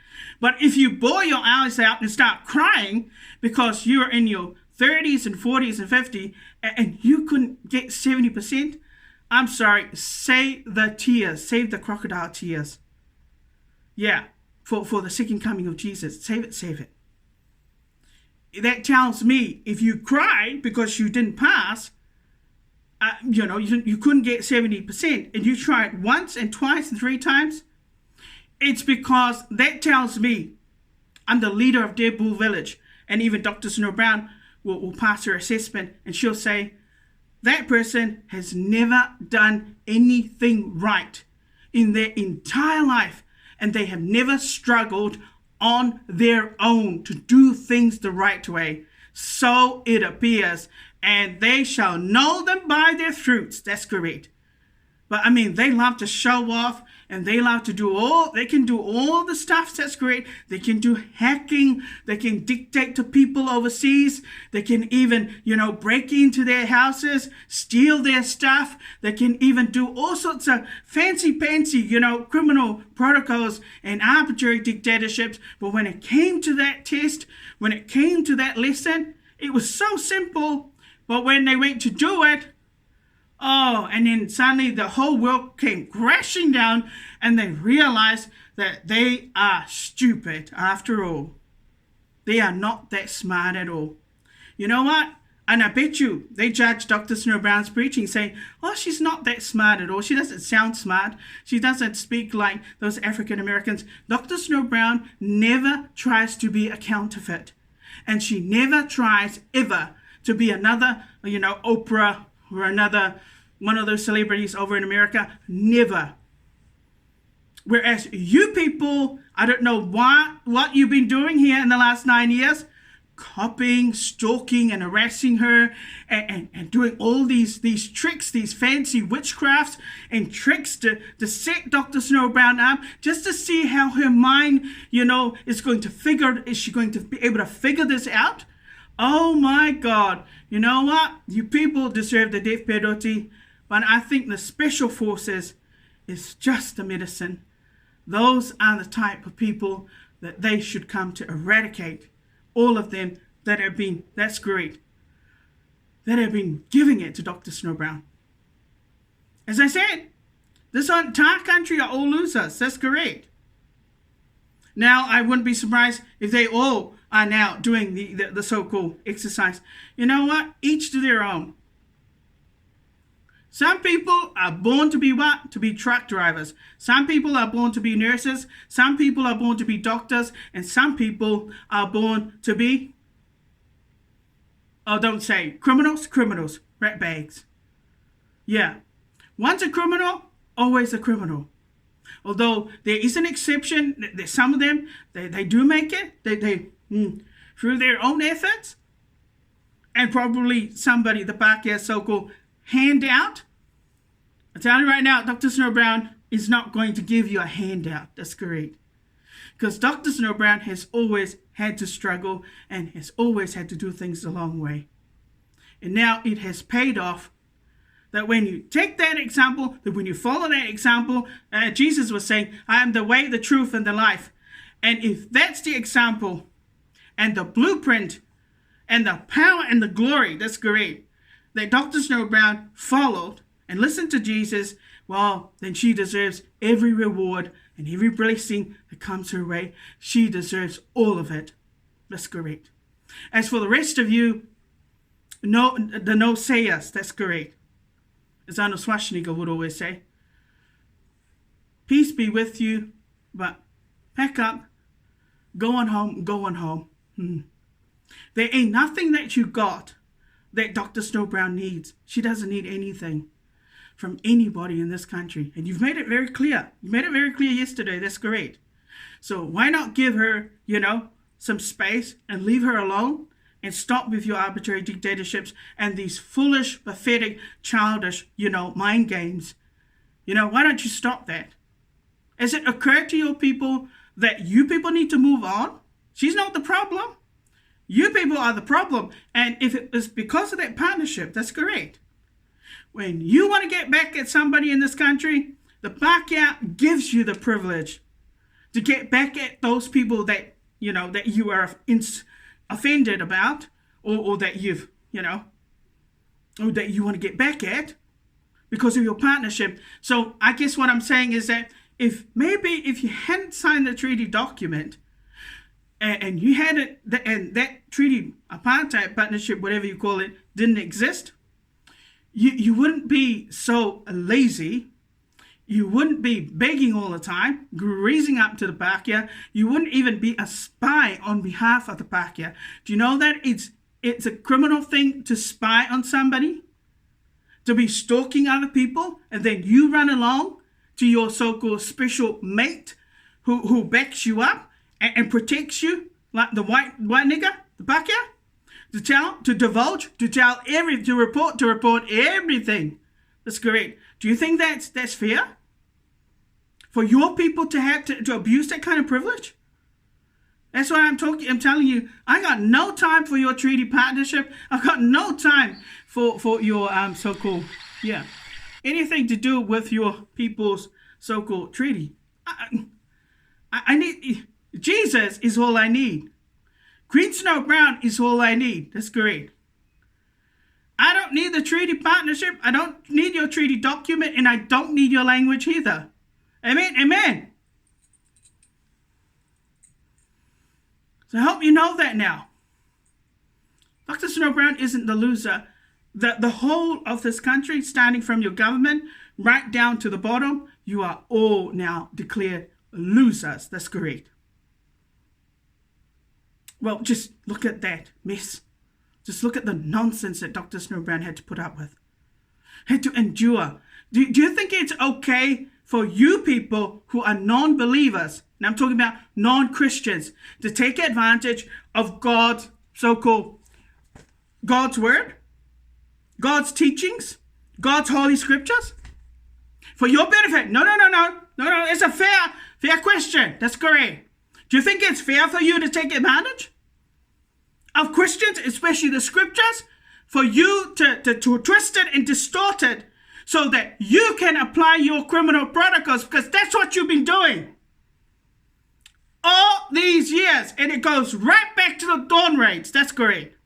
But if you bawl your eyes out and start crying because you're in your 30s and 40s and 50s, and you couldn't get 70%, I'm sorry, save the tears, save the crocodile tears. Yeah, for the second coming of Jesus, save it. That tells me if you cry because you didn't pass, you couldn't get 70%, and you tried once and twice and 3 times, it's because that tells me I'm the leader of Dead Bull Village, and even Dr. Snow Brown will pass her assessment, and she'll say, that person has never done anything right in their entire life, and they have never struggled on their own to do things the right way. So it appears, and they shall know them by their fruits. That's correct. But I mean, they love to show off, and they love to they can do all the stuff that's great. They can do hacking. They can dictate to people overseas. They can even, break into their houses, steal their stuff. They can even do all sorts of fancy, criminal protocols and arbitrary dictatorships. But when it came to that test, when it came to that lesson, it was so simple. But when they went to do it, Oh, and then suddenly the whole world came crashing down and they realized that they are stupid after all. They are not that smart at all. You know what? And I bet you they judge Dr. Snow Brown's preaching saying, oh, she's not that smart at all. She doesn't sound smart. She doesn't speak like those African Americans. Dr. Snow Brown never tries to be a counterfeit. And she never tries ever to be another, Oprah or another one of those celebrities over in America. Never. Whereas you people, I don't know what you've been doing here in the last 9 years, copying, stalking, and harassing her, and doing all these tricks, these fancy witchcrafts and tricks to set Dr. Snow Brown up, just to see how her mind, is she going to be able to figure this out? Oh my God. You know what? You people deserve the death penalty, but I think the special forces is just the medicine. Those are the type of people that they should come to eradicate. All of them that have been giving it to Dr. Snow Brown. As I said, this entire country are all losers. That's correct. Now, I wouldn't be surprised if they all are now doing the so-called exercise. You know what? Each to their own. Some people are born to be what? To be truck drivers. Some people are born to be nurses. Some people are born to be doctors. And some people are born to be, don't say criminals, rat bags. Yeah. Once a criminal, always a criminal. Although there is an exception, there's some of them, they do make it. They through their own efforts. And probably somebody, the Pākehā so-called handout. I'm telling you right now, Dr. Snow Brown is not going to give you a handout. That's correct. Because Dr. Snow Brown has always had to struggle and has always had to do things the long way. And now it has paid off that when you take that example, that when you follow that example, Jesus was saying, I am the way, the truth, and the life. And if that's the example and the blueprint and the power and the glory, that's great, that Dr. Snow Brown followed and listened to Jesus, well, then she deserves every reward and every blessing that comes her way. She deserves all of it. That's correct. As for the rest of you, the no-sayers, that's correct. As Arnold Schwarzenegger would always say, peace be with you, but pack up, go on home. There ain't nothing that you got that Dr. Snow Brown needs. She doesn't need anything from anybody in this country. And you've made it very clear. You made it very clear yesterday. That's great. So why not give her, some space and leave her alone and stop with your arbitrary dictatorships and these foolish, pathetic, childish, mind games. Why don't you stop that? Has it occurred to your people that you people need to move on? She's not the problem. You people are the problem. And if it is because of that partnership, that's correct. When you want to get back at somebody in this country, the Pākehā gives you the privilege to get back at those people that, that you are offended about or that you've, or that you want to get back at because of your partnership. So I guess what I'm saying is that if you hadn't signed the treaty document, and you had it, and that treaty, apartheid partnership, whatever you call it, didn't exist, you wouldn't be so lazy. You wouldn't be begging all the time, greasing up to the Pākehā. You wouldn't even be a spy on behalf of the Pākehā. Do you know that it's a criminal thing to spy on somebody? To be stalking other people, and then you run along to your so-called special mate who backs you up and protects you, like the white nigger, the Pākehā, to report everything. That's correct. Do you think that's fair? For your people to have to abuse that kind of privilege? That's why I'm telling you, I got no time for your treaty partnership. I've got no time for your so-called, anything to do with your people's so-called treaty. I need, Jesus is all I need. Queen Snow Brown is all I need. That's great. I don't need the treaty partnership. I don't need your treaty document, and I don't need your language either. Amen? Amen. So I hope you know that now. Dr. Snow Brown isn't the loser. The whole of this country, starting from your government right down to the bottom, you are all now declared losers. That's correct. Well, just look at that mess. Just look at the nonsense that Dr. Snow Brown had to put up with, had to endure. Do you think it's okay for you people who are non-believers, and I'm talking about non-Christians, to take advantage of God's so-called God's word, God's teachings, God's holy scriptures for your benefit? No. It's a fair question. That's correct. Do you think it's fair for you to take advantage of Christians, especially the scriptures, for you to twist it and distort it so that you can apply your criminal protocols? Because that's what you've been doing all these years, and it goes right back to the dawn raids. That's correct.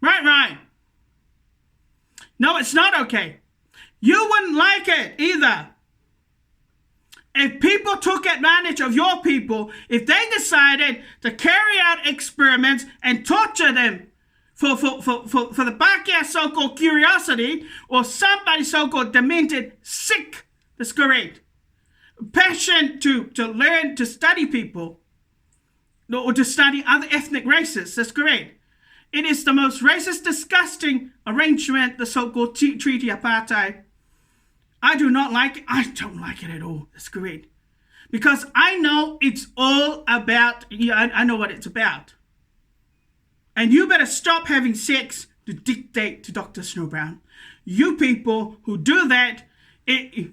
Right. No, it's not okay. You wouldn't like it either. If people took advantage of your people, if they decided to carry out experiments and torture them for the backyard so-called curiosity, or somebody so-called demented, sick, that's correct, passion to learn, to study people, or to study other ethnic races, that's correct. It is the most racist, disgusting arrangement, the so-called treaty apartheid. I do not like it. I don't like it at all. That's correct. Because I know it's all about, I know what it's about. And you better stop having sex to dictate to Dr. Snow Brown. You people who do that,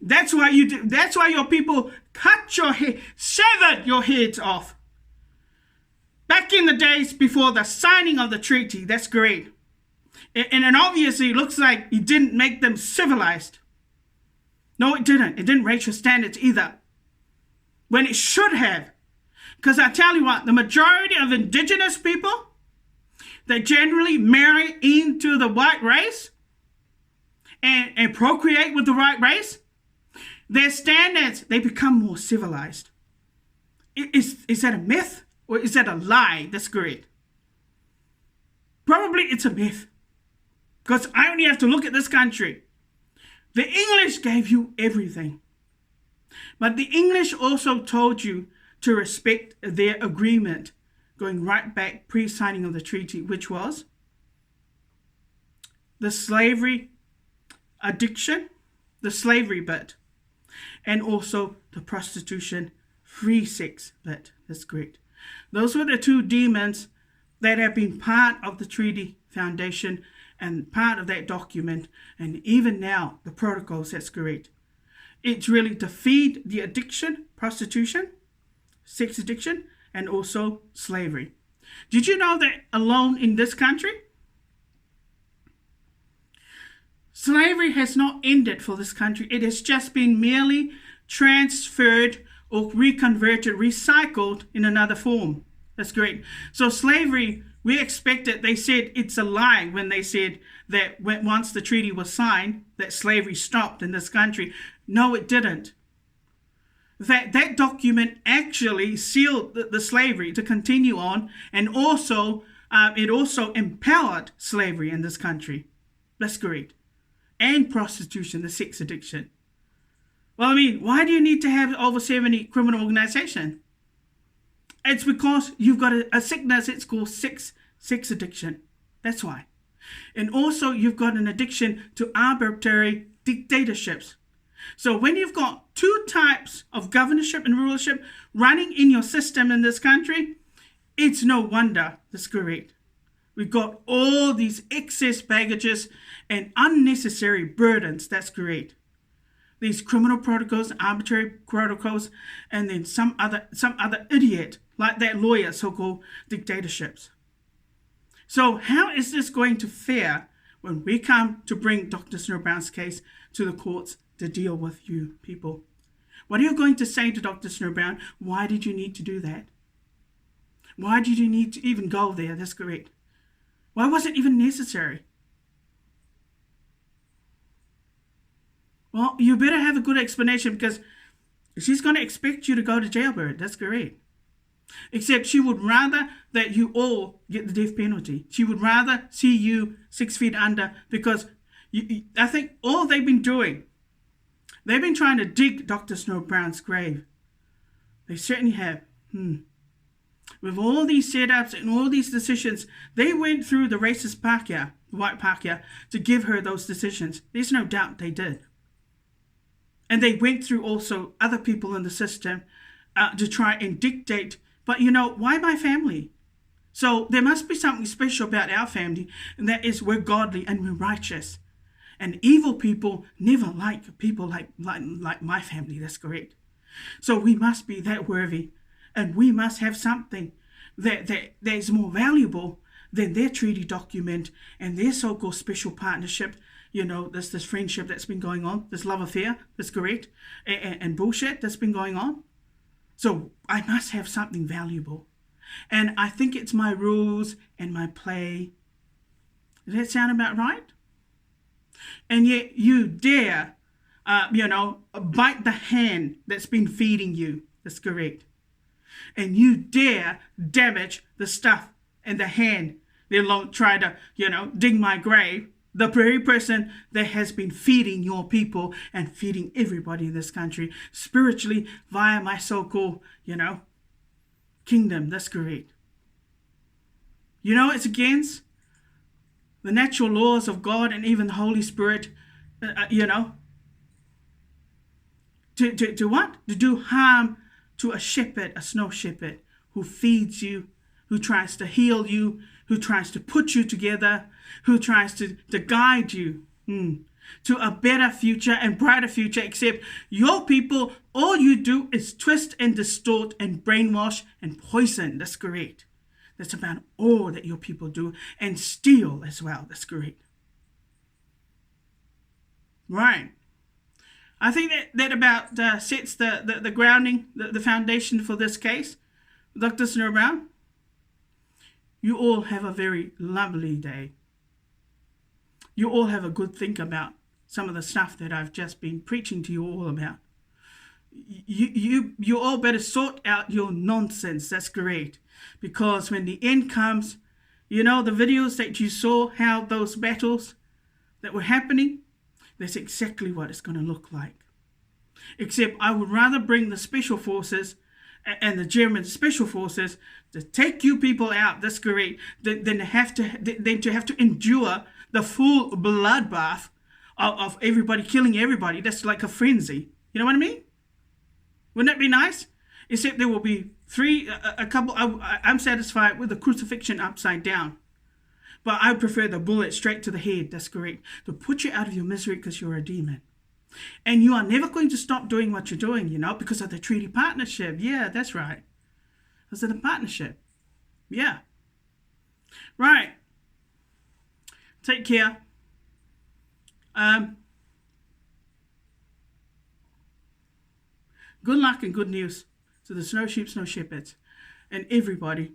that's why you do. That's why your people cut your head, severed your heads off. Back in the days before the signing of the treaty, that's great. And obviously it looks like it didn't make them civilized. No, it didn't. It didn't raise your standards either. When it should have. Because I tell you what, the majority of indigenous people, they generally marry into the white race and procreate with the white race. Their standards, they become more civilized. Is that a myth? Or is that a lie? That's correct. Probably it's a myth. Because I only have to look at this country. The English gave you everything. But the English also told you to respect their agreement, going right back pre-signing of the treaty, which was the slavery addiction, the slavery bit, and also the prostitution free sex bit. That's correct. Those were the two demons that have been part of the treaty foundation and part of that document, and even now the protocols. That's correct. It's really to feed the addiction, prostitution, sex addiction, and also slavery. Did you know that alone in this country, slavery has not ended for this country? It has just been merely transferred or reconverted, recycled in another form. That's great. So slavery, we expected, they said it's a lie when they said that once the treaty was signed, that slavery stopped in this country. No, it didn't. That document actually sealed the slavery to continue on, and also it also empowered slavery in this country. That's correct. And prostitution, the sex addiction. Well, I mean, why do you need to have over 70 criminal organizations? It's because you've got a sickness, it's called sex addiction. That's why. And also you've got an addiction to arbitrary dictatorships. So when you've got two types of governorship and rulership running in your system in this country, it's no wonder. That's correct. We've got all these excess baggages and unnecessary burdens. That's correct. These criminal protocols, arbitrary protocols, and then some other idiot like that lawyer, so-called dictatorships. So how is this going to fare when we come to bring Dr. Snow Brown's case to the courts to deal with you people? What are you going to say to Dr. Snow Brown? Why did you need to do that? Why did you need to even go there? That's correct. Why was it even necessary? Well, you better have a good explanation because she's going to expect you to go to jail, Bird. That's correct. Except she would rather that you all get the death penalty. She would rather see you 6 feet under because I think all they've been doing, they've been trying to dig Dr. Snow Brown's grave. They certainly have. With all these setups and all these decisions, they went through the racist Pākehā, the white Pākehā, to give her those decisions. There's no doubt they did. And they went through also other people in the system to try and dictate. But why my family? So there must be something special about our family, and that is we're godly and we're righteous. And evil people never like people like my family. That's correct. So we must be that worthy, and we must have something that is more valuable than their treaty document and their so-called special partnership. This friendship that's been going on, this love affair, that's correct, and bullshit that's been going on. So I must have something valuable. And I think it's my rules and my play. Does that sound about right? And yet you dare, bite the hand that's been feeding you. That's correct. And you dare damage the stuff and the hand that try to, dig my grave. The very person that has been feeding your people and feeding everybody in this country spiritually via my so-called, kingdom. That's correct. It's against the natural laws of God and even the Holy Spirit, to what? To do harm to a shepherd, a snow shepherd, who feeds you, who tries to heal you, who tries to put you together, who tries to guide you to a better future and brighter future, except your people, all you do is twist and distort and brainwash and poison. That's correct. That's about all that your people do, and steal as well. That's correct. Right. I think that about sets the grounding, the foundation for this case. Dr. Snow Brown, you all have a very lovely day. You all have a good think about some of the stuff that I've just been preaching to you all about. You all better sort out your nonsense. That's correct. Because when the end comes, the videos that you saw, how those battles that were happening, that's exactly what it's going to look like. Except I would rather bring the special forces and the German special forces to take you people out. That's correct. Than to have to endure the full bloodbath of everybody killing everybody. That's like a frenzy. You know what I mean? Wouldn't that be nice? Except there will be a couple. I'm satisfied with the crucifixion upside down. But I prefer the bullet straight to the head. That's correct. To put you out of your misery because you're a demon. And you are never going to stop doing what you're doing, because of the treaty partnership. Yeah, that's right. Because of the partnership. Yeah. Right. Take care. Good luck and good news to the snow sheep, snow shepherds, and everybody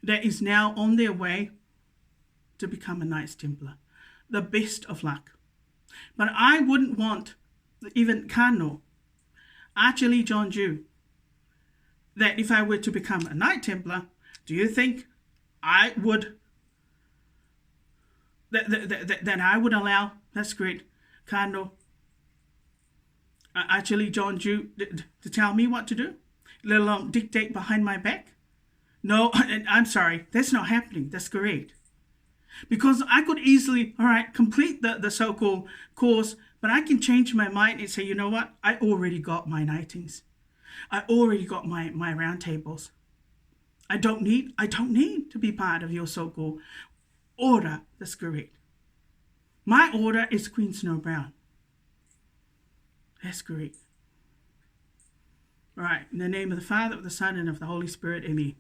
that is now on their way to become a Knights Templar. The best of luck. But I wouldn't want even Cardinal Archie John Jew that if I were to become a Knight Templar, do you think I would that I would allow, that's great, Cardinal Archie John Jew to tell me what to do, let alone dictate behind my back? No, I'm sorry, that's not happening. That's correct. Because I could easily, complete the so-called course, but I can change my mind and say, you know what? I already got my knightings. I already got my round tables. I don't need to be part of your so-called order. That's correct. My order is Queen Snow Brown. That's correct. All right. In the name of the Father, of the Son, and of the Holy Spirit, amen.